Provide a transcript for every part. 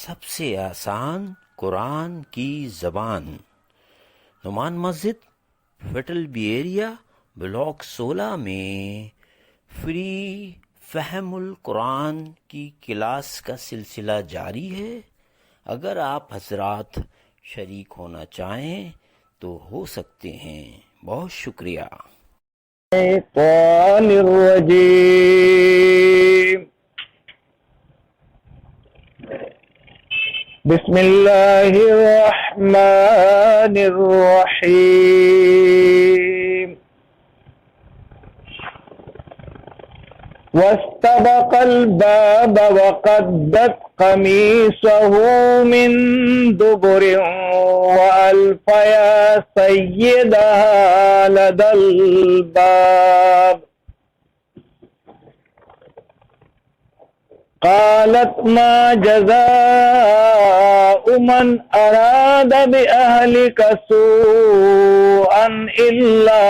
سب سے آسان قرآن کی زبان، نعمان مسجد، فیٹل بی ایریا، بلاک 16 میں فری فہم القرآن کی کلاس کا سلسلہ جاری ہے۔ اگر آپ حضرات شریک ہونا چاہیں تو ہو سکتے ہیں۔ بہت شکریہ۔ الشیطان الرجیم بسم اللہ الرحمن الرحیم واستبق الباب وقدت قمیصه من دبر وألف يا سيدها لدى الباب قالت ما جزاء من أراد بأهلك سوءا إلا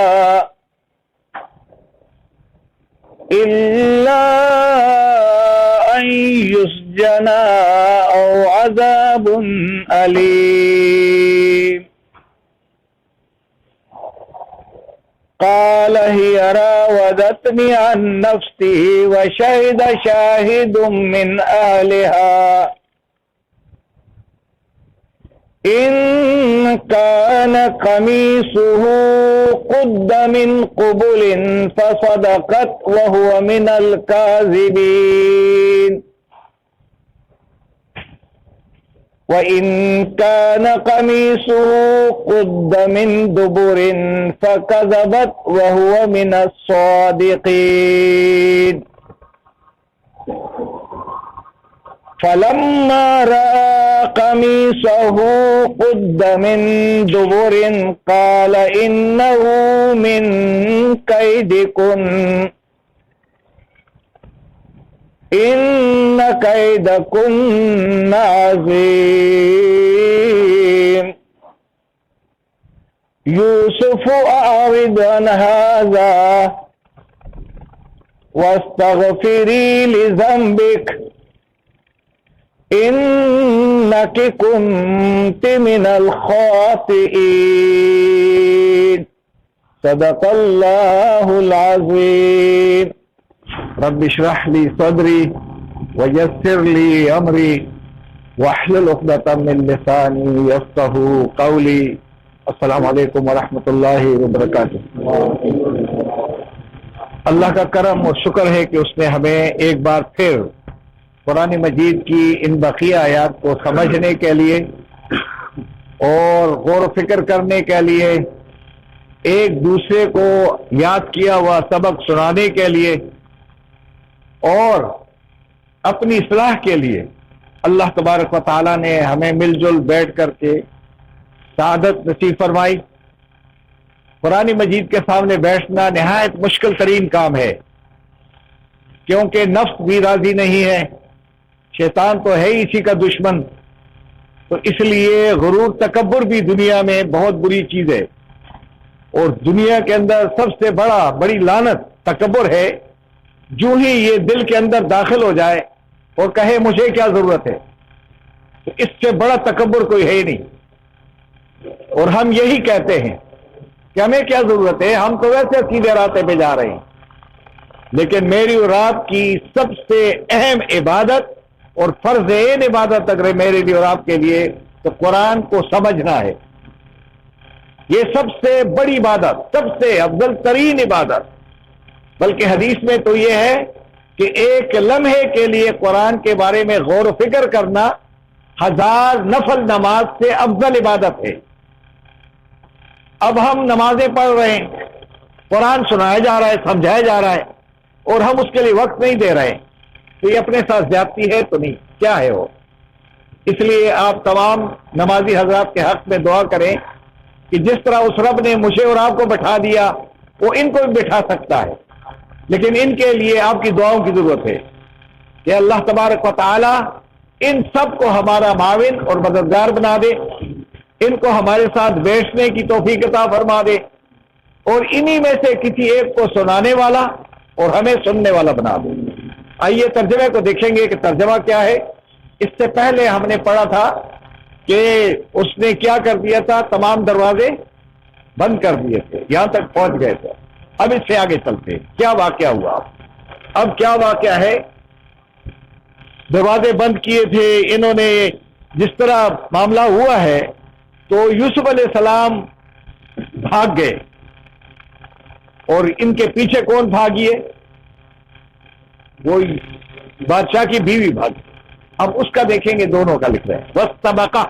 أن يسجن أو عذاب أليم قال هي راودتني عن نفسه وشهد شاهد من أهلها إن كان قميصه قد من قبل فصدقت وهو من الكاذبين وإن كان قميصه قد من دبر فكذبت وهو من الصادقين فلما رأى قميصه قد من دبر قال إنه من كيدكن إن كيدكن عظيم يوسف أعرض عن هذا واستغفري لذنبك إنك كنت من الخاطئين صدق الله العظيم رب اشرح لي صدري ويسر لي أمري واحلل عقدة من لساني يفقهوا قولي السلام علیکم ورحمۃ اللہ وبرکاتہ۔ اللہ کا کرم اور شکر ہے کہ اس نے ہمیں ایک بار پھر قرآن مجید کی ان بقیہ آیات کو سمجھنے کے لیے اور غور و فکر کرنے کے لیے، ایک دوسرے کو یاد کیا ہوا سبق سنانے کے لیے اور اپنی اصلاح کے لیے اللہ تبارک و تعالیٰ نے ہمیں مل جل بیٹھ کر کے سعادت نصیب فرمائی۔ قرآن مجید کے سامنے بیٹھنا نہایت مشکل ترین کام ہے، کیونکہ نفس بھی راضی نہیں ہے، شیطان تو ہے اسی کا دشمن، تو اس لیے غرور تکبر بھی دنیا میں بہت بری چیز ہے، اور دنیا کے اندر سب سے بڑی لعنت تکبر ہے۔ جو ہی یہ دل کے اندر داخل ہو جائے اور کہے مجھے کیا ضرورت ہے، تو اس سے بڑا تکبر کوئی ہے ہی نہیں۔ اور ہم یہی کہتے ہیں کہ ہمیں کیا ضرورت ہے، ہم تو ویسے سیدھے راستے پہ جا رہے ہیں، لیکن میری اور آپ کی سب سے اہم عبادت اور فرض عین عبادت اگر میرے لیے اور آپ کے لیے تو قرآن کو سمجھنا ہے۔ یہ سب سے بڑی عبادت، سب سے افضل ترین عبادت، بلکہ حدیث میں تو یہ ہے کہ ایک لمحے کے لیے قرآن کے بارے میں غور و فکر کرنا 1000 نفل نماز سے افضل عبادت ہے۔ اب ہم نمازیں پڑھ رہے ہیں، قرآن سنایا جا رہا ہے، سمجھایا جا رہا ہے، اور ہم اس کے لیے وقت نہیں دے رہے ہیں، تو یہ اپنے ساتھ زیادتی ہے تو نہیں، کیا ہے وہ؟ اس لیے آپ تمام نمازی حضرات کے حق میں دعا کریں کہ جس طرح اس رب نے مجھے اور آپ کو بٹھا دیا وہ ان کو بھی بٹھا سکتا ہے، لیکن ان کے لیے آپ کی دعاؤں کی ضرورت ہے کہ اللہ تبارک و تعالی ان سب کو ہمارا معاون اور مددگار بنا دے، ان کو ہمارے ساتھ بیٹھنے کی توفیق عطا فرما دے، اور انہی میں سے کسی ایک کو سنانے والا اور ہمیں سننے والا بنا دے۔ آئیے ترجمے کو دیکھیں گے کہ ترجمہ کیا ہے۔ اس سے پہلے ہم نے پڑھا تھا کہ اس نے کیا کر دیا تھا، تمام دروازے بند کر دیے تھے، یہاں تک پہنچ گئے تھے۔ اب اس سے آگے چلتے ہیں، کیا واقعہ ہوا؟ اب کیا واقعہ ہے؟ دروازے بند کیے تھے انہوں نے، جس طرح معاملہ ہوا ہے تو یوسف علیہ السلام بھاگ گئے، اور ان کے پیچھے کون بھاگی ہے؟ وہ بادشاہ کی بیوی بھاگی۔ اب اس کا دیکھیں گے، دونوں کا لکھ رہے ہیں وَاسْتَبَقَا،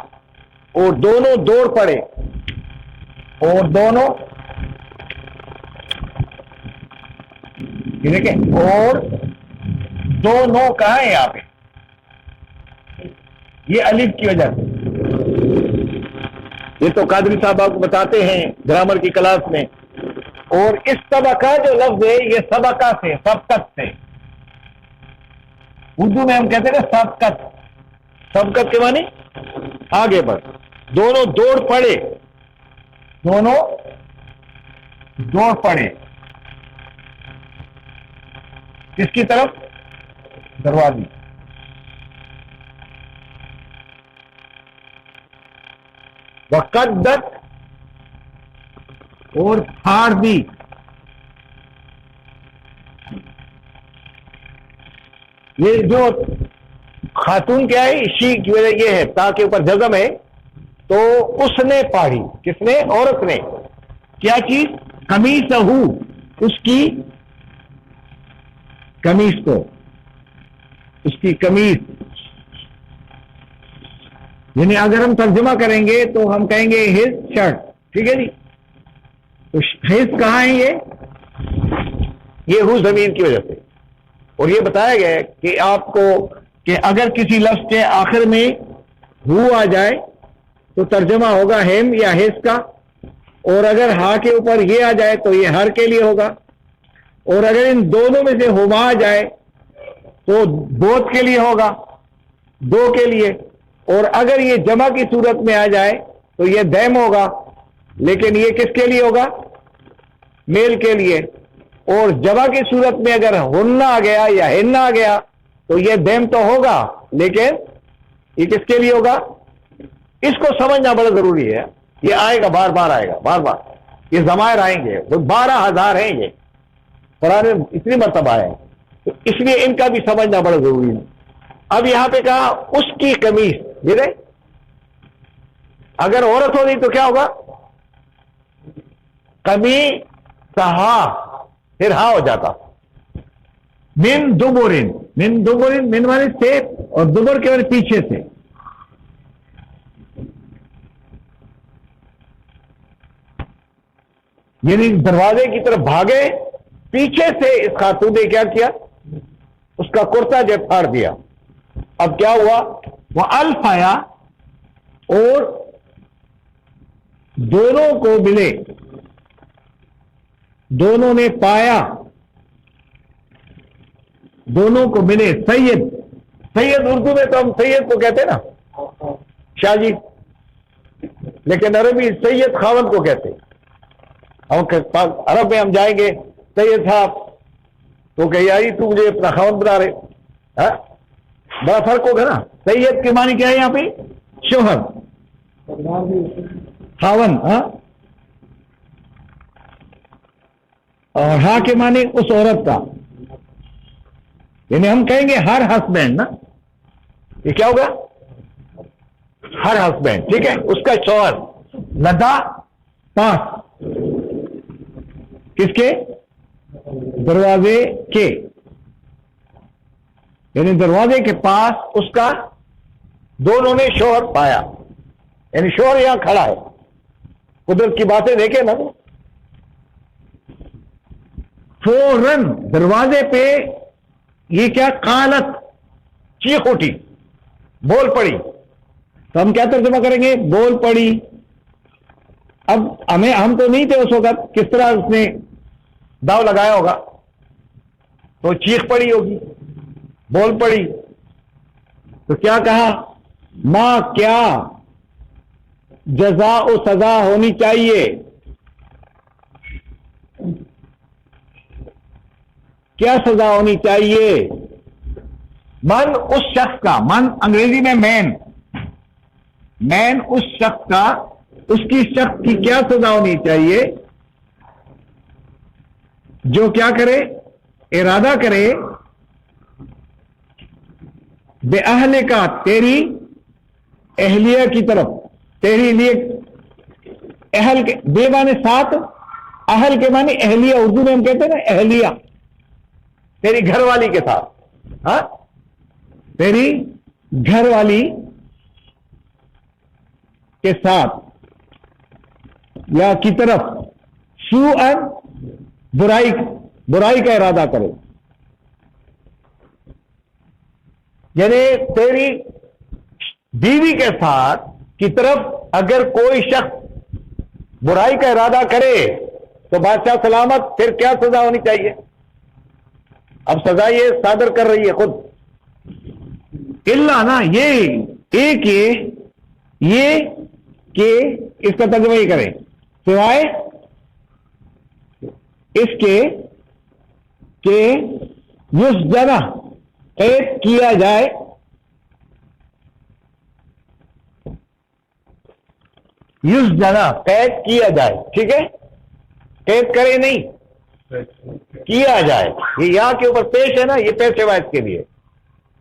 اور دونوں دوڑ پڑے، اور دونوں یہ دیکھیں، اور دونوں کہاں ہیں یہاں پہ؟ یہ الف کی وجہ سے، یہ تو قادری صاحب آپ کو بتاتے ہیں گرامر کی کلاس میں۔ اور اس طبقہ جو لفظ ہے یہ سبقہ سے، سبقت سے، اردو میں ہم کہتے ہیں نا سبقت، سبقت کے معنی آگے بڑھ۔ دونوں دوڑ پڑے، دونوں دوڑ پڑے کس کی طرف؟ دروازے۔ وقدت، اور پھاڑ دی۔ یہ جو خاتون کیا ہے، شی کی وجہ یہ ہے، تا کے اوپر جزم ہے، تو اس نے پاڑھی، کس نے؟ عورت نے۔ کیا چیز؟ قمیصہ، اس کی قمیص کو، اس کی قمیص، یعنی اگر ہم ترجمہ کریں گے تو ہم کہیں گے ہز شرٹ، ٹھیک ہے جی؟ تو ہز کہاں ہے؟ یہ ہو زمین کی وجہ سے۔ اور یہ بتایا گیا ہے کہ آپ کو کہ اگر کسی لفظ کے آخر میں ہو آ جائے تو ترجمہ ہوگا ہیم یا ہز کا، اور اگر ہا کے اوپر یہ آ جائے تو یہ ہر کے لیے ہوگا، اور اگر ان دونوں میں سے ہما آ جائے تو بوتھ کے لیے ہوگا، دو کے لیے، اور اگر یہ جمع کی صورت میں آ جائے تو یہ دیم ہوگا، لیکن یہ کس کے لیے ہوگا؟ میل کے لیے۔ اور جمع کی صورت میں اگر ہن آ گیا یا ہن آ گیا تو یہ دیم تو ہوگا، لیکن یہ کس کے لیے ہوگا؟ اس کو سمجھنا بڑا ضروری ہے، یہ آئے گا، بار بار آئے گا، بار بار یہ ضمائر آئیں گے، 12,000 ہیں یہ قرآن میں اتنی مرتبہ آئے ہیں، تو اس لیے ان کا بھی سمجھنا بڑا ضروری ہے۔ اب یہاں پہ کہا اس کی قمیص، دیکھیں اگر عورت ہوتی تو کیا ہوگا؟ قمیصہا، پھر ہاں ہو جاتا۔ من دبرن، من دبرن، من مانے سے، اور دبر کے مانے پیچھے سے۔ یعنی دروازے کی طرف بھاگے، پیچھے سے اس خاتون نے کیا کیا؟ اس کا کرتا جو پھاڑ دیا۔ اب کیا ہوا؟ وہ الفایا، اور دونوں کو ملے، دونوں نے پایا، دونوں کو ملے۔ سید، سید اردو میں تو ہم سید کو کہتے ہیں نا شاہ جی، لیکن عربی سید خاوند کو کہتے ہیں۔ عرب میں ہم جائیں گے سید صاحب تو کہ یاری تو مجھے اپنا خاوند بنا رہے، ہاں؟ بڑا فرق ہوگا نا۔ سید کے معنی کیا ہے یہاں پہ؟ شوہر، خاوند، ہاں؟ اور ہاں کے معنی اس عورت کا، یعنی ہم کہیں گے ہر ہسبینڈ نا، یہ کیا ہوگا؟ ہر ہسبینڈ، ٹھیک ہے، اس کا شوہر۔ لدا، پاس، کس کے؟ دروازے کے، یعنی دروازے کے پاس اس کا دونوں نے شوہر پایا، یعنی شوہر یہاں کھڑا ہے۔ قدرت کی باتیں دیکھیں نا، فوراً دروازے پہ یہ کیا؟ قالت، چیخ اٹھی، بول پڑی۔ تو ہم کیا ترجمہ کریں گے؟ بول پڑی۔ اب ہم تو نہیں تھے اس وقت، کس طرح اس نے داؤ لگایا ہوگا؟ تو چیخ پڑی ہوگی، بول پڑی۔ تو کیا کہا؟ ماں، کیا جزا و سزا ہونی چاہیے، کیا سزا ہونی چاہیے؟ من اس شخص کا، من انگریزی میں مین اس شخص کا، اس کی شخص کی کیا سزا ہونی چاہیے جو کیا کرے، ارادہ کرے بے اہل کا، تیری اہلیہ کی طرف، تیری لیے اہل کے بے معنی ساتھ، اہل کے معنی اہلیہ، اردو میں ہم کہتے ہیں نا اہلیہ، تیری گھر والی کے ساتھ، ہاں تیری گھر والی کے ساتھ یا کی طرف، سوءً برائی کا ارادہ کرے، یعنی تیری بیوی کے ساتھ کی طرف اگر کوئی شخص برائی کا ارادہ کرے تو بادشاہ سلامت، پھر کیا سزا ہونی چاہیے؟ اب سزا یہ صادر کر رہی ہے خود، اللہ نا یہ کہ اس کا ترجمہ ہی کریں، سوائے اس کے کہ یسجنا، قید کیا جائے، یسجنا قید کیا جائے، ٹھیک ہے، قید کرے نہیں، کیا جائے، یہ یہاں کے اوپر پیش ہے نا، یہ پیش ہے واحد کے لیے،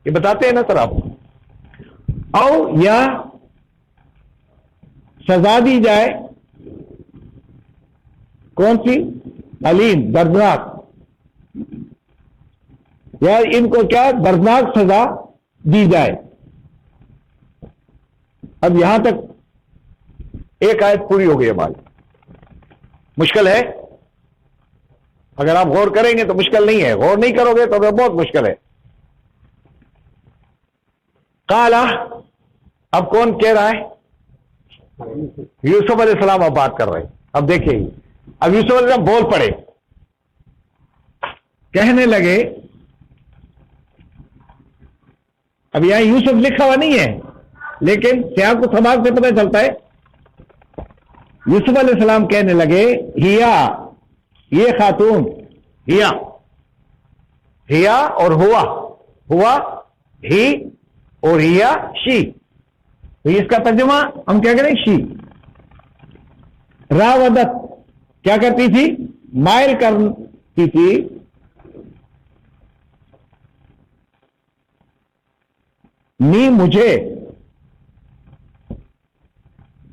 یہ بتاتے ہیں نا سر آپ، او یا سزا دی جائے، کون سی؟ علیم، دردناک، یا ان کو کیا دردناک سزا دی جائے۔ اب یہاں تک ایک آیت پوری ہو گئی ہماری۔ مشکل ہے، اگر آپ غور کریں گے تو مشکل نہیں ہے، غور نہیں کرو گے تو بہت مشکل ہے۔ قالا، اب کون کہہ رہا ہے؟ یوسف علیہ السلام اب بات کر رہے ہیں۔ اب دیکھیے، اب یوسف علیہ السلام بول پڑے، کہنے لگے، اب یہاں یوسف لکھا ہوا نہیں ہے لیکن سیاق و سباق سے پتہ چلتا ہے۔ یوسف علیہ السلام کہنے لگے، ہیا، یہ خاتون، ہیا اور ہوا ہی اور ہیا شی، تو اس کا ترجمہ ہم کیا کریں؟ شی۔ راودت کیا کرتی تھی؟ مائل کرتی تھی، نی مجھے،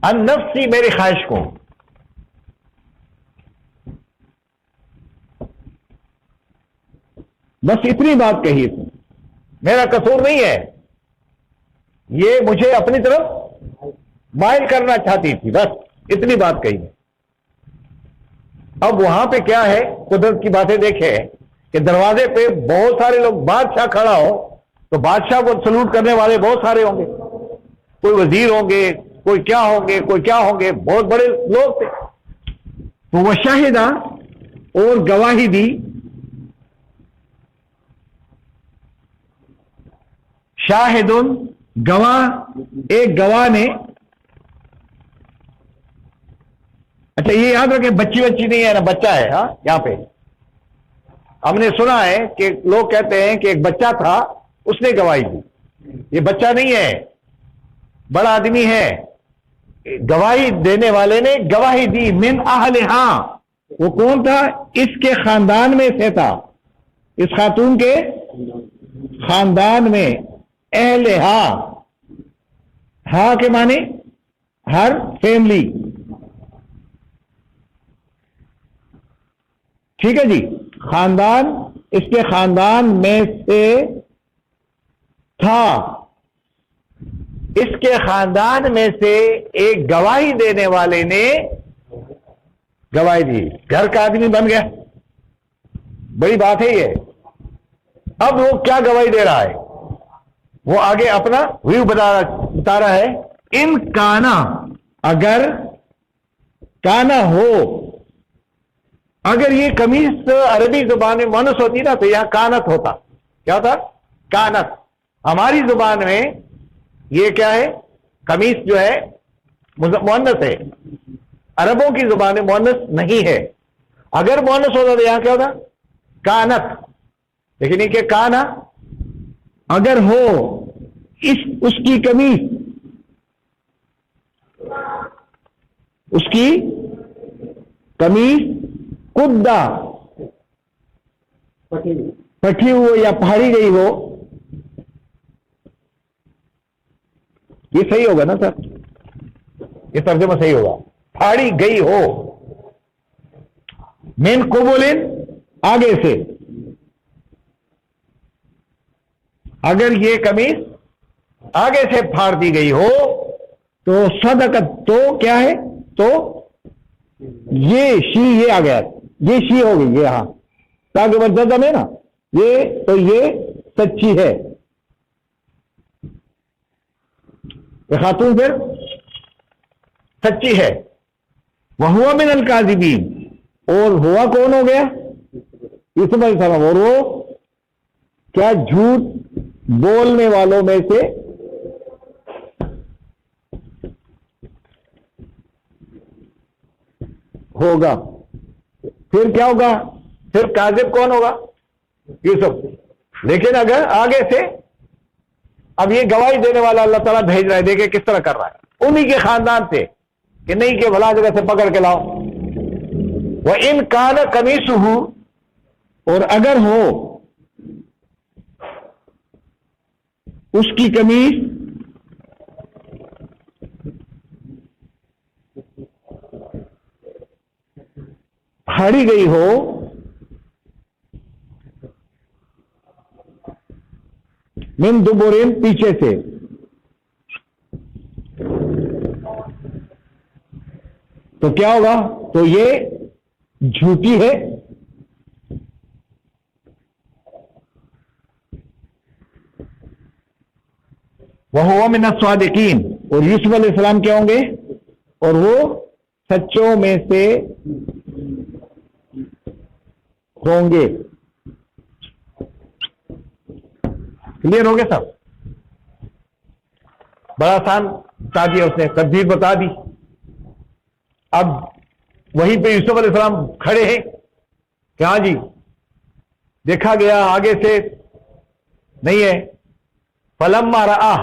ان نفسی میری خواہش کو، بس اتنی بات کہی تھی، میرا قصور نہیں ہے، یہ مجھے اپنی طرف مائل کرنا چاہتی تھی، بس اتنی بات کہی ہے۔ اب وہاں پہ کیا ہے، قدرت کی باتیں دیکھیں کہ دروازے پہ بہت سارے لوگ، بادشاہ کھڑا ہو تو بادشاہ کو سلوٹ کرنے والے بہت سارے ہوں گے، کوئی وزیر ہوں گے، کوئی کیا ہوں گے، کوئی کیا ہوں گے، بہت بڑے لوگ تھے۔ تو وہ شاہدہ اور گواہی دی، شاہدن گواہ، ایک گواہ نے، اچھا یہ یاد رکھیں بچی نہیں ہے نا، بچہ ہے، ہاں یہاں پہ ہم نے سنا ہے کہ لوگ کہتے ہیں کہ ایک بچہ تھا، اس نے گواہی دی، یہ بچہ نہیں ہے، بڑا آدمی ہے۔ گواہی دینے والے نے گواہی دی، من اہلہا، وہ کون تھا؟ اس کے خاندان میں سے تھا، اس خاتون کے خاندان میں، اہلہا، ہاں کے معنی ہر فیملی، ٹھیک ہے جی، خاندان، اس کے خاندان میں سے تھا، اس کے خاندان میں سے ایک گواہی دینے والے نے گواہی دی، گھر کا آدمی بن گیا، بڑی بات ہے یہ۔ اب وہ کیا گواہی دے رہا ہے؟ وہ آگے اپنا ویو بتا رہا ہے، ان کانا، اگر کانا ہو، اگر یہ قمیص عربی زبان میں مونس ہوتی نا تو یہاں کانت ہوتا، کیا ہوتا؟ کانت۔ ہماری زبان میں یہ کیا ہے؟ قمیص جو ہے مؤنث ہے، عربوں کی زبان میں مؤنث نہیں ہے، اگر مؤنث ہوتا تو یہاں کیا ہوتا؟ کانت، لیکن یہ کہ کانا، اگر ہو اس کی قمیص، اس کی قمیص قدہ پٹھی ہو یا پھاڑی گئی ہو، یہ صحیح ہوگا نا سر؟ یہ ترجمہ صحیح ہوگا، پھاڑی گئی ہو، من قبول، آگے سے، اگر یہ قمیص آگے سے پھاڑ دی گئی ہو تو صدقت، تو کیا ہے؟ تو یہ شی، یہ آ گیا، یہ شی ہو گئی، یہ ہاں تاکہ مجزم ہے نا، یہ تو یہ سچی ہے، یہ خاتون پھر سچی ہے۔ وَهُوَ مِنَ الْكَاذِبِينَ، اور ہوا کون ہو گیا؟ یوسف علیہ السلام، اور وہ کیا جھوٹ بولنے والوں میں سے ہوگا۔ پھر کیا ہوگا؟ پھر کاذب کون ہوگا؟ یوسف۔ لیکن اگر آگے سے اب یہ گواہی دینے والا اللہ تعالیٰ بھیج رہا ہے، دیکھیں کس طرح کر رہا ہے، انہی کے خاندان سے، کہ نہیں کہ بھلا جگہ سے پکڑ کے لاؤ۔ وَإِنْ كَانَ قَمِيصُهُ، اور اگر ہو اس کی قمیص پھاڑی گئی ہو، من دبرین، پیچھے سے، تو کیا ہوگا؟ تو یہ جھوٹی ہے، وَهُوَ مِنَ الصَّادِقِينَ، اور یوسف علیہ السلام کیا ہوں گے؟ اور وہ سچوں میں سے ہوں گے۔ کلیئر ہو گیا سب؟ بڑا آسان بتا دیا اس نے، تدبیر بتا دی۔ اب وہیں پہ یوسف علیہ السلام کھڑے ہیں کہ ہاں جی دیکھا گیا، آگے سے نہیں ہے۔ فلما رآ،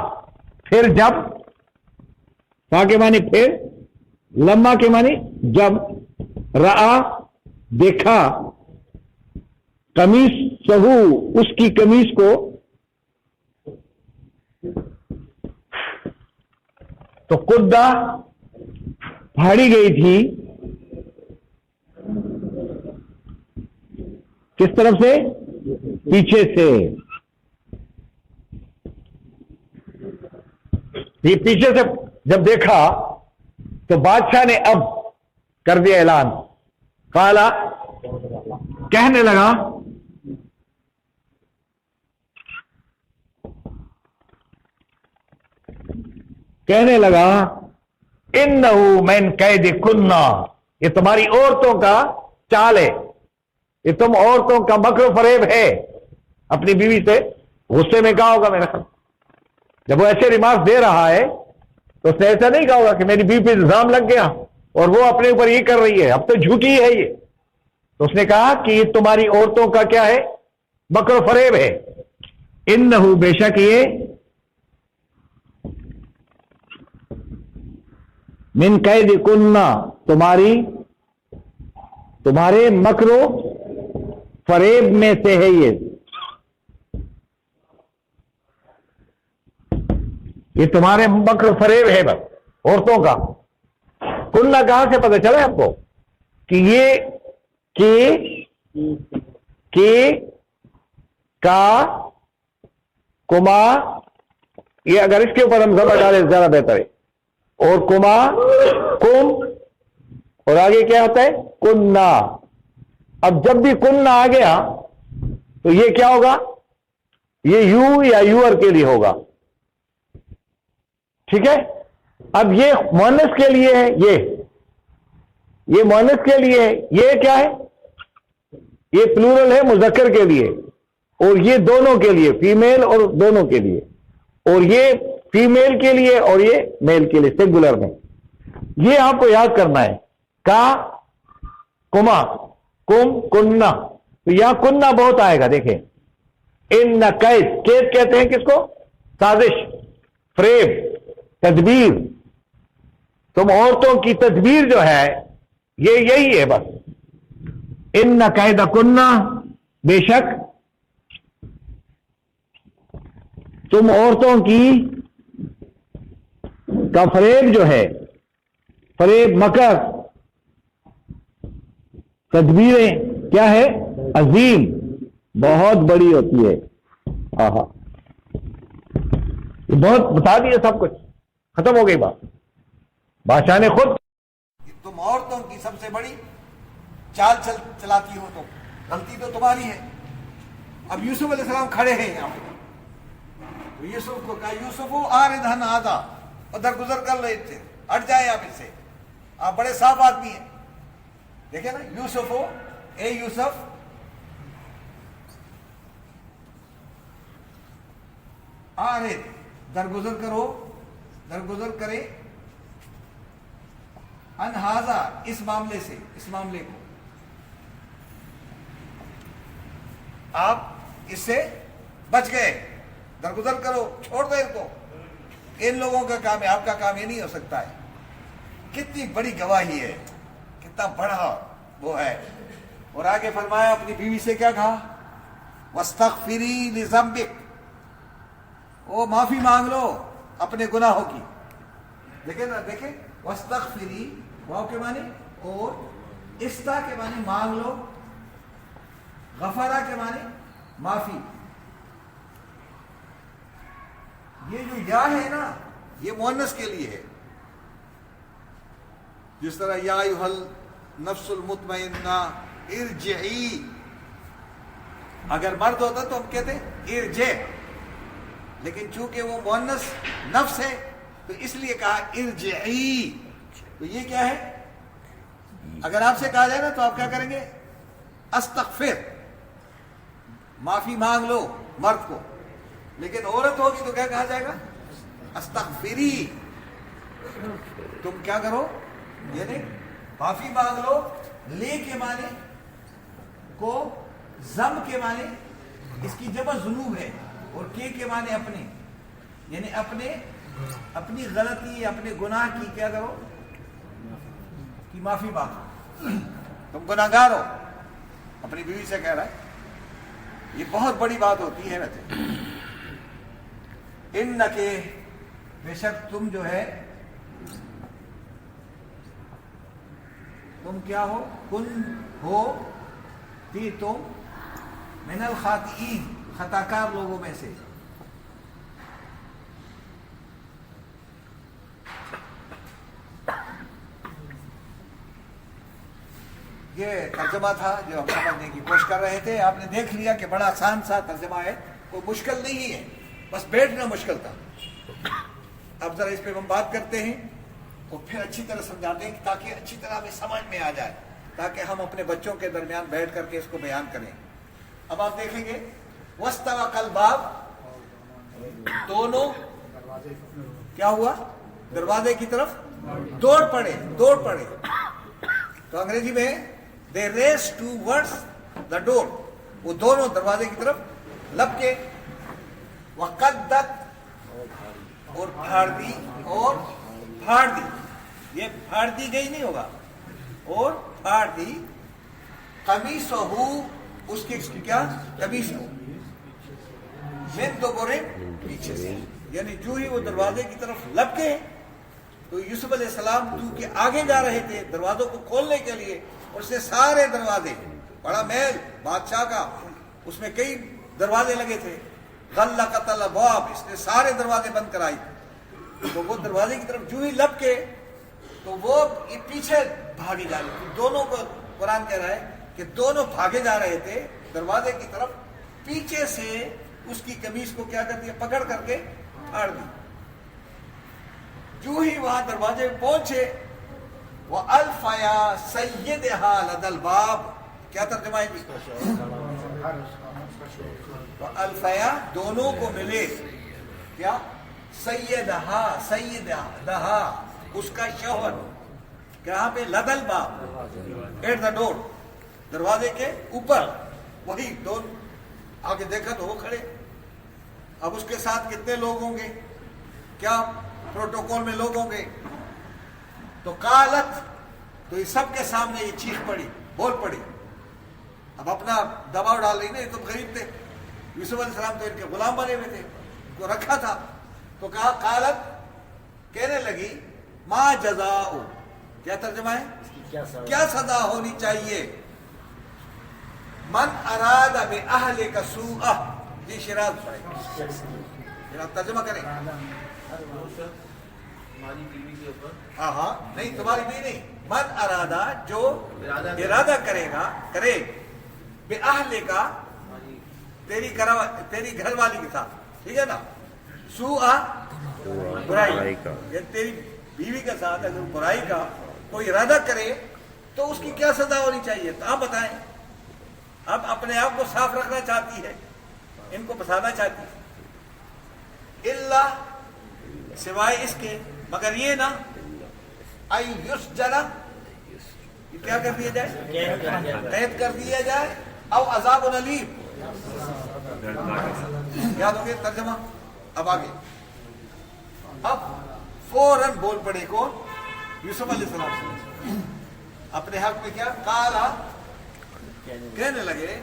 پھر جب، فا کے معنی پھر، لما کے معنی جب، رآ دیکھا، قمیص سہو اس کی قمیص کو، تو قدہ پھاڑی گئی تھی، کس طرف سے؟ پیچھے سے۔ یہ پیچھے سے جب دیکھا تو بادشاہ نے اب کر دیا اعلان، قالا، کہنے لگا، انہو من کیدکن، یہ تمہاری عورتوں کا چال ہے، یہ تم عورتوں کا مکر و فریب ہے۔ اپنی بیوی سے غصے میں کہا ہوگا، میرا خیال جب وہ ایسے ریمارک دے رہا ہے تو اس نے ایسا نہیں کہا ہوگا کہ میری بیوی پہ الزام لگ گیا اور وہ اپنے اوپر یہ کر رہی ہے، اب تو جھوٹی ہے یہ۔ تو اس نے کہا کہ یہ تمہاری عورتوں کا کیا ہے؟ مکر و فریب ہے۔ انہو، بے شک یہ، من کیدکن، تمہارے مکر و فریب میں سے ہے یہ تمہارے مکر و فریب ہے بس عورتوں کا۔ کننا کہاں سے پتہ چلا آپ کو؟ کہ یہ کا کما، یہ اگر اس کے اوپر ہم زبر ڈالیں زیادہ بہتر ہے، اور کما کم، اور آگے کیا ہوتا ہے؟ کننا۔ اب جب بھی کننا آ گیا تو یہ کیا ہوگا؟ یہ یو یا یور کے لیے ہوگا، ٹھیک ہے؟ اب یہ مؤنث کے لیے ہے، یہ مؤنث کے لیے ہے، یہ کیا ہے؟ یہ پلورل ہے مذکر کے لیے، اور یہ دونوں کے لیے، فیمیل اور دونوں کے لیے، اور یہ فیمیل کے لیے اور یہ میل کے لیے سنگولر میں۔ یہ آپ کو یاد کرنا ہے، کا، کما، کم، کننا، تو یہاں کننا بہت آئے گا، دیکھیں ان قید، قید کہتے ہیں کس کو؟ سازش، فریب، تدبیر. تم عورتوں کی تدبیر جو ہے یہ یہی ہے بس. ان قید کنہ، بے شک تم عورتوں کی کا فریب جو ہے، فریب، مکر، تدبیریں کیا ہے؟ عظیم، بہت بڑی ہوتی ہے. آہا، یہ بہت بتا دیا، سب کچھ ختم ہو گئی بات. بادشاہ نے خود تم عورتوں کی سب سے بڑی چال چلاتی ہو، تو غلطی تو تمہاری ہے. اب یوسف علیہ السلام کھڑے ہیں یہاں پہ، تو یوسف کو کہا یوسف آردھن آدھا، ادھر گزر کر رہے تھے، ہٹ جائے آپ اس سے، آپ بڑے صاف آدمی ہیں. دیکھیں نا، یوسف ہو، اے یوسف آرد، درگزر کرو، درگزر کرے، انہاذا، اس معاملے سے، اس معاملے کو آپ اس سے بچ گئے، درگزر کرو، چھوڑ دو ان کو. ان لوگوں کا کام ہے، آپ کا کام یہ نہیں ہو سکتا ہے. کتنی بڑی گواہی ہے، کتنا بڑا وہ ہے. اور آگے فرمایا اپنی بیوی سے کیا کہا؟ وَاسْتَغْفِرِي لِذَنبِكَ، او معافی مانگ لو اپنے گناہوں کی. دیکھیں نا، دیکھیں، وَاسْتَغْفِرِي، واو کے معنی، اور استا کے معنی مانگ لو، غفرہ کے معنی معافی. یہ جو یا ہے نا، یہ مؤنث کے لیے ہے. جس طرح یا ایھا النفس المطمئنہ ارجعی، اگر مرد ہوتا تو ہم کہتے ارجع، لیکن چونکہ وہ مؤنث نفس ہے تو اس لیے کہا ارجعی. تو یہ کیا ہے؟ اگر آپ سے کہا جائے نا تو آپ کیا کریں گے؟ استغفر، معافی مانگ لو مرد کو. لیکن عورت ہوگی تو کیا کہا جائے گا؟ استغفری، تم کیا کرو، یعنی معافی مانگ لو. لے کے معنی کو زم کے معنی، اس کی جمع ذنوب ہے، اور کے معنی اپنے، یعنی اپنی غلطی، اپنے گناہ کی کیا کرو، کی معافی مانگو. تم گناہگار ہو، اپنی بیوی سے کہہ رہا ہے. یہ بہت بڑی بات ہوتی ہے ویسے. انکے، بے شک تم جو ہے، تم کیا ہو، کن ہو، تھی تم، من الخاطئین، خطاکار لوگوں میں سے. یہ ترجمہ تھا جو ہم سمجھنے کی کوشش کر رہے تھے. آپ نے دیکھ لیا کہ بڑا آسان سا ترجمہ ہے، کوئی مشکل نہیں ہے، بس بیٹھنا مشکل تھا. اب ذرا اس پہ ہم بات کرتے ہیں اور پھر اچھی طرح سمجھاتے ہیں تاکہ اچھی طرح ہمیں سمجھ میں آ جائے، تاکہ ہم اپنے بچوں کے درمیان بیٹھ کر کے اس کو بیان کریں. اب آپ دیکھیں گے وَاسْتَبَقَ الْبَابَ، دونوں کیا ہوا، دروازے کی طرف دوڑ پڑے. تو انگریزی میں they raced towards the door، وہ دونوں دروازے کی طرف لپکے. وَقَدَّتْ، اور پھاڑ دی، یہ پھاڑ دی گئی نہیں ہوگا، اور پھاڑ دی. قمیصہ، اس کی کیا، قمیص کو، من دبر، پیچھے سے. یعنی جو ہی وہ دروازے کی طرف لپکے تو یوسف علیہ السلام کیونکہ آگے جا رہے تھے دروازوں کو کھولنے کے لیے، اور اس نے سارے دروازے، بڑا محل بادشاہ کا، اس میں کئی دروازے لگے تھے. غلقت الابواب، اس نے سارے دروازے بند کرائی. تو وہ دروازے کی طرف جو ہی لپکے تو وہ پیچھے بھاگے جا رہے تھے. دونوں کو قرآن کہہ رہا ہے کہ دونوں بھاگے جا رہے تھے دروازے کی طرف، پیچھے سے اس کی قمیص کو کیا کر دیا، پکڑ کر کے پھاڑ دی. جو ہی وہاں دروازے میں پہنچے، وَأَلْفَيَا سَيِّدَهَا لَدَى الْبَابِ، کیا ترجمہ ہے جی؟ وَأَلْفَيَا، دونوں کو ملے، کیا، سیدہا، اس کا شوہر، کہاں پہ، لدى الْبَابِ، ایٹ دا ڈور، دروازے کے اوپر. وہی آگے دیکھا تو وہ کھڑے. اب اس کے ساتھ کتنے لوگ ہوں گے, کیا پروٹوکول میں لوگ ہوں گے. تو قالت, تو یہ سب کے سامنے یہ چیخ پڑی, بول پڑی. اب اپنا دباؤ ڈال رہی نا, یہ تو غریب تھے, یوسف علیہ السلام تو ان کے غلام بنے ہوئے تھے, ان کو رکھا تھا. تو کہا قالت, کہنے لگی, ما جزاء, کیا ترجمہ ہے, کیا سزا ہونی چاہیے, من اراد باہلک سوءا. جی شیراز پڑھے, شیراز ترجمہ کریں. ہماری بیوی کے اوپر, ہاں نہیں, تمہاری بھی نہیں, من ارادہ جو ارادہ کرے گا, کرے, باہلک تیری گھر والی کے ساتھ, ٹھیک ہے نا, سوءا برائی, یا تیری بیوی کے ساتھ اگر برائی کا کوئی ارادہ کرے تو اس کی کیا سزا ہونی چاہیے, تو آپ بتائیں. اب اپنے آپ کو صاف رکھنا چاہتی ہے, ان کو بتانا چاہتی ہے, اللہ سوائے اس کے, مگر یہ نا, ای یسجن, یہ کیا کر دیا جائے, قید کر دیا جائے, او عذاب علیم. یاد ہو گیا ترجمہ. اب آگے, اب فوراً بول پڑے کون, یوسف علیہ السلام سے اپنے حق میں. کیا قالا, کہنے لگے,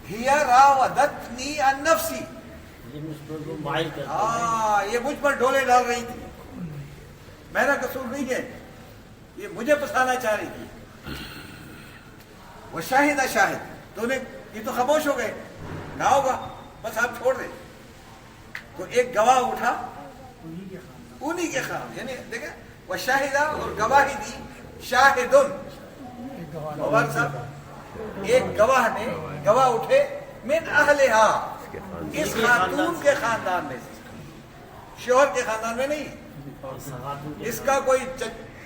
ہی راودتنی عن نفسی, ہاں یہ مجھ پر ڈولے ڈال رہی تھی, میرا قصور نہیں ہے, یہ مجھے پسانا چاہ رہی تھی. وہ شاہد شاہد, تو نے یہ تو خاموش ہو گئے, نہ ہوگا بس آپ چھوڑ دیں. تو ایک گواہ اٹھا انہی کے خلاف, یعنی دیکھیں وہ شاہدہ اور گواہی دی, شاہدن, ایک گواہ نے, گواہ اٹھے, من اہلہا, اس خاتون کے خاندان میں سے, شوہر کے خاندان میں نہیں. اس کا کوئی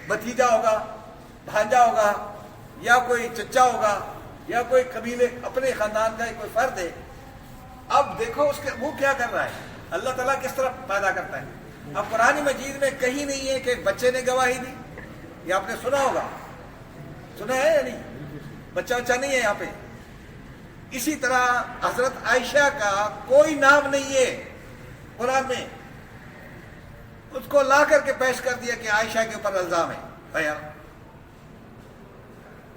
بھتیجا ہوگا, بھانجا ہوگا, یا کوئی چچا ہوگا, یا کوئی قبیلے اپنے خاندان کا کوئی فرد ہے. اب دیکھو اس کے منہ کیا کر رہا ہے, اللہ تعالیٰ کس طرح پیدا کرتا ہے. اب قرآن مجید میں کہیں نہیں ہے کہ ایک بچے نے گواہی دی, یہ آپ نے سنا ہوگا, سنا ہے یا نہیں, بچہ نہیں ہے یہاں پہ. اسی طرح حضرت عائشہ کا کوئی نام نہیں ہے قرآن میں, اس کو لا کر کے پیش کر دیا کہ عائشہ کے اوپر الزام ہے. بھیا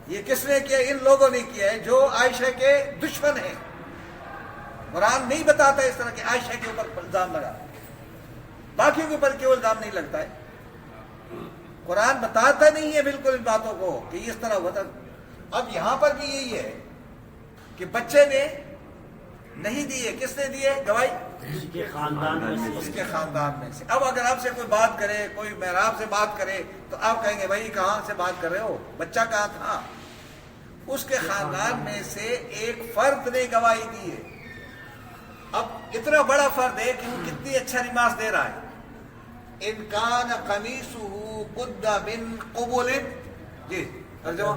یہ کس نے کیا, ان لوگوں نے کیا ہے جو عائشہ کے دشمن ہیں. قرآن نہیں بتاتا اس طرح کہ عائشہ کے اوپر الزام لگا, باقیوں کے اوپر کیوں الزام نہیں لگتا ہے. قرآن بتاتا نہیں ہے بالکل ان باتوں کو کہ اس طرح ہوتا. اب یہاں پر بھی یہی ہے کہ بچے نے نہیں دیے, کس نے دیے گواہی, اس کے خاندان میں سے. اب اگر آپ سے کوئی بات کرے, کوئی محراب سے بات کرے, تو آپ کہیں گے بھائی کہاں سے بات کر رہے ہو, بچہ کہاں تھا. اس کے خاندان میں سے ایک فرد نے گواہی دی ہے. اب اتنا بڑا فرد ہے کہ وہ کتنی اچھا نماز دے رہا ہے. ان کان قمیصہ قد من قبل, جی ترجمہ,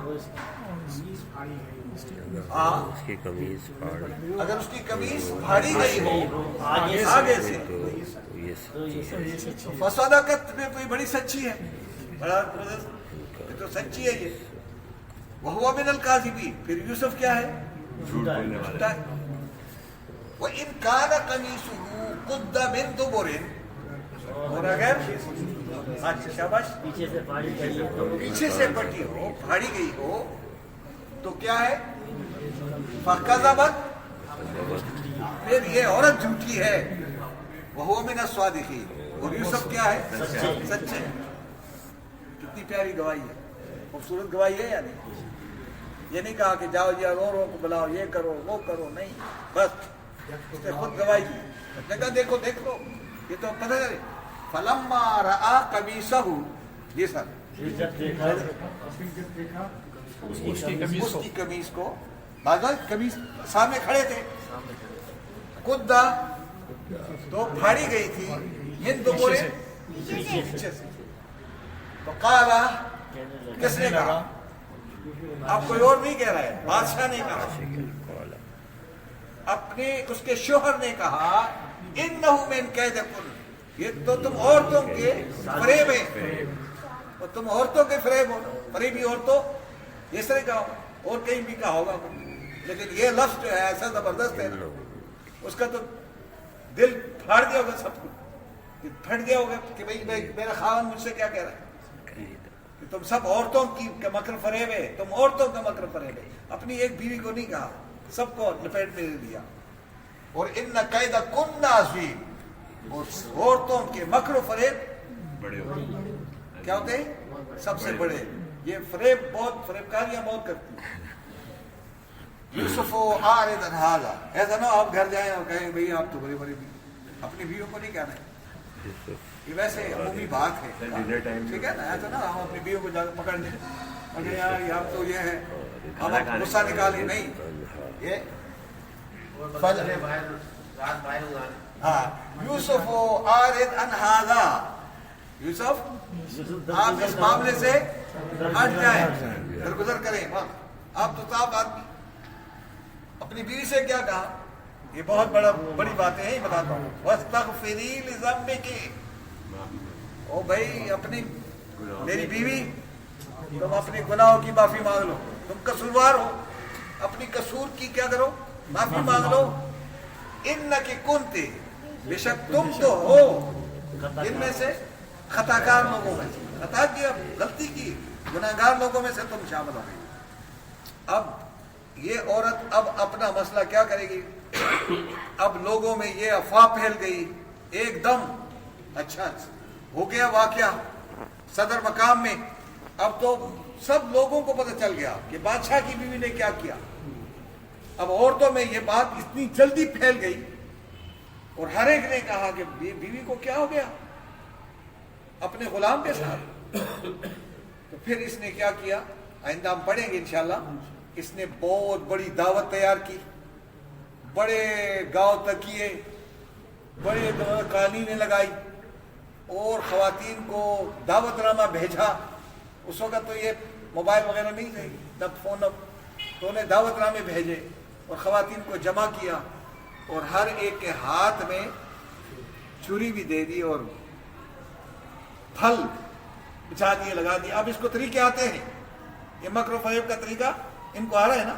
اگر اس کی قمیص پھاڑی گئی ہو آگے سے, فصدقت میں کوئی بڑی سچی ہے, بڑا تو سچی ہے یہ. وہو من الکاذبین, پھر یوسف کیا ہے, جھوٹا ہے. وَإِنْ كَانَ قَمِيصُهُ قُدَّ مِنْ دُبُرٍ, اور اگر شاباش پیچھے سے پٹی ہو, پھاڑی گئی ہو, تو کیا ہے, فَكَذَبَتْ, پھر یہ عورت جھوٹی ہے. وَهُوَ مِنَ الصَّادِقِينَ, اور یوسف کیا ہے, سچے. کتنی پیاری گواہی ہے, خوبصورت گواہی ہے یا نہیں. یہ نہیں کہا کہ جاؤ جی رو رو کو بلاؤ, یہ کرو وہ کرو, نہیں, بس اس نے خود گواہی کی. کہا دیکھو دیکھ لو, یہ تو پتہ ہے. فَلَمَّا رَآ قَمِيصَهُ, جی سر, اس کی قمیص کو, باقاعدہ قمیص سامنے کھڑے تھے, قدّا تو پھاڑی گئی تھی, من دبر, پیچھے سے. تو قالا, کس نے کہا, اب کوئی اور نہیں کہہ رہا ہے, بادشاہ نے کہا, اپنے اس کے شوہر نے کہا, انہو من کیدکن, یہ تو تم عورتوں کے فریب ہیں, اور تم عورتوں کے فریب ہو, فریبی عورتوں, اس طرح کہا, اور کہیں بھی کہا ہوگا. لیکن یہ لفظ جو ہے ایسا زبردست ہے نا، اس کا تو دل پھاڑ دیا ہوگا سب کو، پھٹ گیا ہوگا کہ بھئی میرا خاوند مجھ سے کیا کہہ رہا ہے کہ تم سب عورتوں کی مکر فریب ہے، تم عورتوں کا مکر فریب ہے. اپنی ایک بیوی کو نہیں کہا، سب کو لپیٹ میں دے دیا. اور ان قید کن عظیم، اور عورتوں کے مکر و فریب بڑے ہوتے کیا ہوتے ہیں؟ سب سے بڑے. یہ فریب بہت، فریب کاریاں بہت کرتی ہیں. یوسف عارض عن ھذا، ایسا نہ آپ گھر جائیں اور کہیں بھئی آپ تو بڑی بڑی اپنی بیویوں کو نہیں کہنا ہے، یہ ویسے عمومی بات ہے، ٹھیک ہے نا. ایسا نہ ہم اپنی بیویوں کو جا کے پکڑ لیں اگر یار یہاں تو یہ ہے، ہم غصہ نکالیں نہیں. یہ ہاں یوسف عارض عن ھذا، یوسف آپ اس معاملے سے ہٹ جائیں، درگزر کریں. آپ تو صاحب آدمی. اپنی بیوی سے کیا کہا؟ یہ بہت بڑی باتیں ہیں، بتاتا ہوں. وَاسْتَغْفِرِي لِذَنبِكِ، او بھائی اپنی میری بیوی تم اپنے گناہوں کی معافی مانگ لو، تم قصوروار ہو، اپنی قصور کی کیا کرو؟ معافی مانگ لو. اِنَّكِ كُنْتِ، بے شک تم تو ہو ان میں سے خطا کار لوگوں میں سے، خطا کی غلطی کی گناہگار لوگوں میں سے تم شامل ہو گئی. اب یہ عورت اب اپنا مسئلہ کیا کرے گی؟ اب لوگوں میں یہ افواہ پھیل گئی ایک دم. اچھا ہو گیا واقعہ صدر مقام میں، اب تو سب لوگوں کو پتہ چل گیا کہ بادشاہ کی بیوی نے کیا کیا. اب عورتوں میں یہ بات اتنی جلدی پھیل گئی اور ہر ایک نے کہا کہ بیوی کو کیا ہو گیا اپنے غلام کے ساتھ. تو پھر اس نے کیا کیا، آئندہ ہم پڑھیں گے انشاءاللہ. اس نے بہت بڑی دعوت تیار کی، بڑے گاؤں تک کیے، بڑے قالینیں لگائی اور خواتین کو دعوت نامہ بھیجا. اس وقت تو یہ موبائل وغیرہ نہیں تھے، نہ فون، تو انہیں دعوت نامے بھیجے اور خواتین کو جمع کیا اور ہر ایک کے ہاتھ میں چھری بھی دے دی اور پھل بچھا دیے، لگا دیے. اب اس کو طریقے آتے ہیں، یہ مکر و فریب کا طریقہ ان کو آ رہا ہے نا.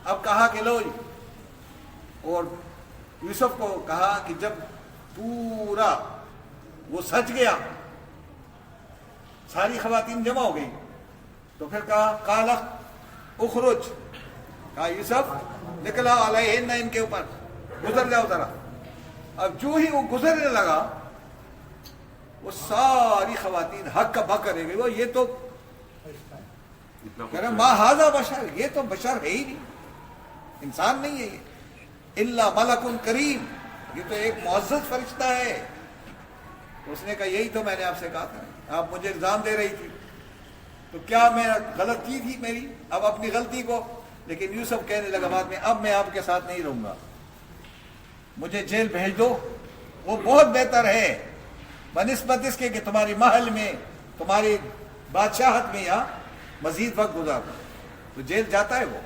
اب کہا کہ لو جی، اور یوسف کو کہا کہ جب پورا وہ سج گیا، ساری خواتین جمع ہو گئی، تو پھر کہا قال اخرج، کہا یوسف نکلا علیہن، ان کے اوپر گزر جاؤ ذرا. اب جو ہی وہ گزرنے لگا وہ ساری خواتین حق کا بک کرے گئی. وہ یہ تو کہہ رہے ما ھذا بشر، یہ تو بشر ہے ہی نہیں، انسان نہیں ہے یہ، الا ملک کریم، یہ تو ایک معزز فرشتہ ہے. اس نے کہا یہی تو میں نے آپ سے کہا تھا، آپ مجھے الزام دے رہی تھی، تو کیا میں غلط کی تھی میری؟ اب اپنی غلطی کو. لیکن یوسف کہنے لگا بعد میں، اب میں آپ کے ساتھ نہیں رہوں گا، مجھے جیل بھیج دو، وہ بہت بہتر ہے بنسبت اس کے کہ تمہاری محل میں، تمہاری بادشاہت میں یا مزید وقت گزارتا. تو جیل جاتا ہے وہ،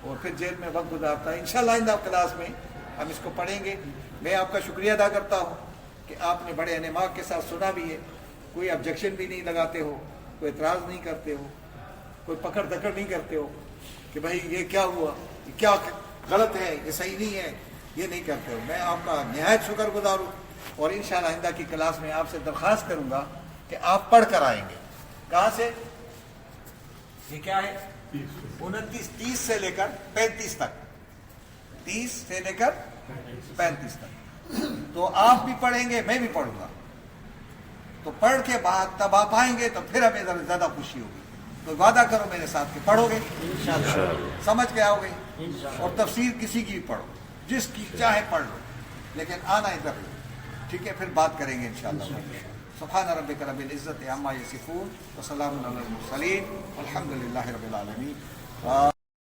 اور پھر جیل میں وقت گزارتا ہے. انشاءاللہ آئندہ کلاس میں ہم اس کو پڑھیں گے. میں آپ کا شکریہ ادا کرتا ہوں کہ آپ نے بڑے انعماق کے ساتھ سنا بھی ہے، کوئی آبجیکشن بھی نہیں لگاتے ہو، کوئی اعتراض نہیں کرتے ہو، کوئی پکڑ دکڑ نہیں کرتے ہو کہ بھائی یہ کیا ہوا، یہ کیا غلط ہے، یہ صحیح نہیں ہے، یہ نہیں کرتے ہو. میں آپ کا نہایت شکر گزار ہوں، اور انشاءاللہ آئندہ کی کلاس میں آپ سے درخواست کروں گا کہ آپ پڑھ کر آئیں گے. کہاں سے؟ یہ کیا ہے؟ 29 سے لے کر 35 تک، 30 سے لے کر 35 تک. تو آپ بھی پڑھیں گے، میں بھی پڑھوں گا. تو پڑھ کے بعد تب آپ آئیں گے تو پھر ہمیں زیادہ خوشی ہوگی. تو وعدہ کرو میرے ساتھ کہ پڑھو گے انشاءاللہ، سمجھ کے آؤ گے. اور تفسیر کسی کی بھی پڑھو، جس کی چاہے پڑھ لو، لیکن آنا ادھر. ٹھیک ہے، پھر بات کریں گے انشاءاللہ. سبحان ربک رب العزت عما یصفون وسلام علی المرسلین والحمد للہ رب العالمین.